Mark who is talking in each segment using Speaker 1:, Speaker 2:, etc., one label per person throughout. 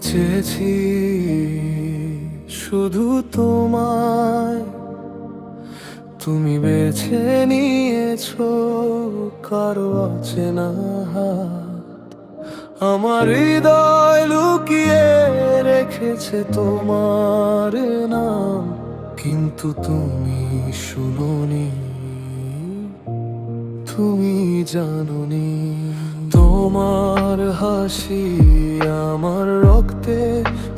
Speaker 1: চেয়েছি শুধু তোমায়, তুমি বেছে নিয়েছো কারো অচেনা হাত। আমার হৃদয় লুকিয়ে রেখেছে তোমার নাম, কিন্তু তুমি শুনোনি, তুমি জানোনি। তোমার হাসি আমার রক্তে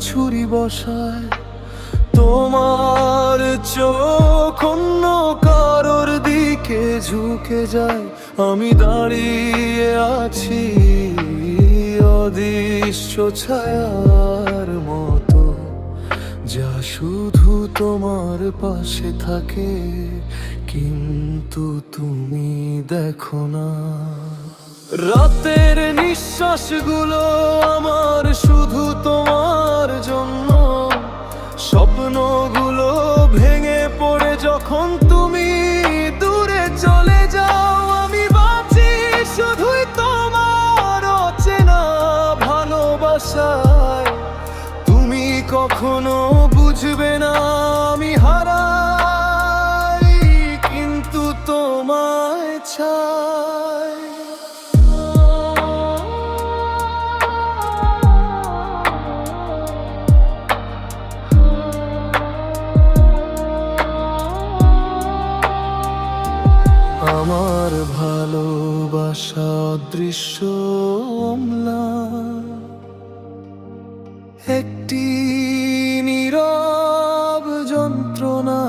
Speaker 1: ছুরি বসায়, তোমার চোখ অন্য কারোর দিকে ঝুঁকে যায়। আমি দাঁড়িয়ে আছি অদৃশ্য ছায়ার মতো, যা শুধু তোমার পাশে থাকে, কিন্তু তুমি দেখো না। রাতের নিঃশ্বাসগুলো আমার শুধু তোমার জন্য, স্বপ্নগুলো ভেঙে পড়ে যখন তুমি দূরে চলে যাও। আমি বাঁচি শুধুই তোমার অচেনা ভালোবাসায়, তুমি কখনো বুঝবে না আমি হারাই, কিন্তু তোমায় চাই। আমার ভালোবাসা অদৃশ্য অম্লান, একটি নীরব যন্ত্রণা,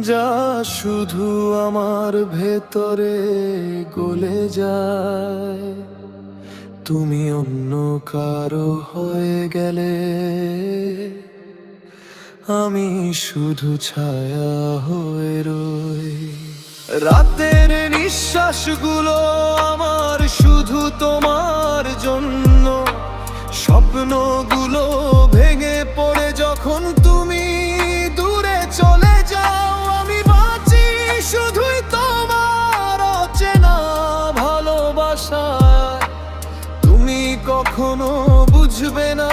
Speaker 1: যা শুধু আমার ভেতরে গলে যায়। তুমি অন্য কারো হয়ে গেলে আমি শুধু ছায়া হয়ে রই। রাতের নিঃশ্বাসগুলো আমার শুধু তোমার জন্য, স্বপ্নগুলো ভেঙে পড়ে যখন তুমি দূরে চলে যাও। আমি বাঁচি শুধুই তোমার অচেনা ভালোবাসায়, তুমি কখনো বুঝবে না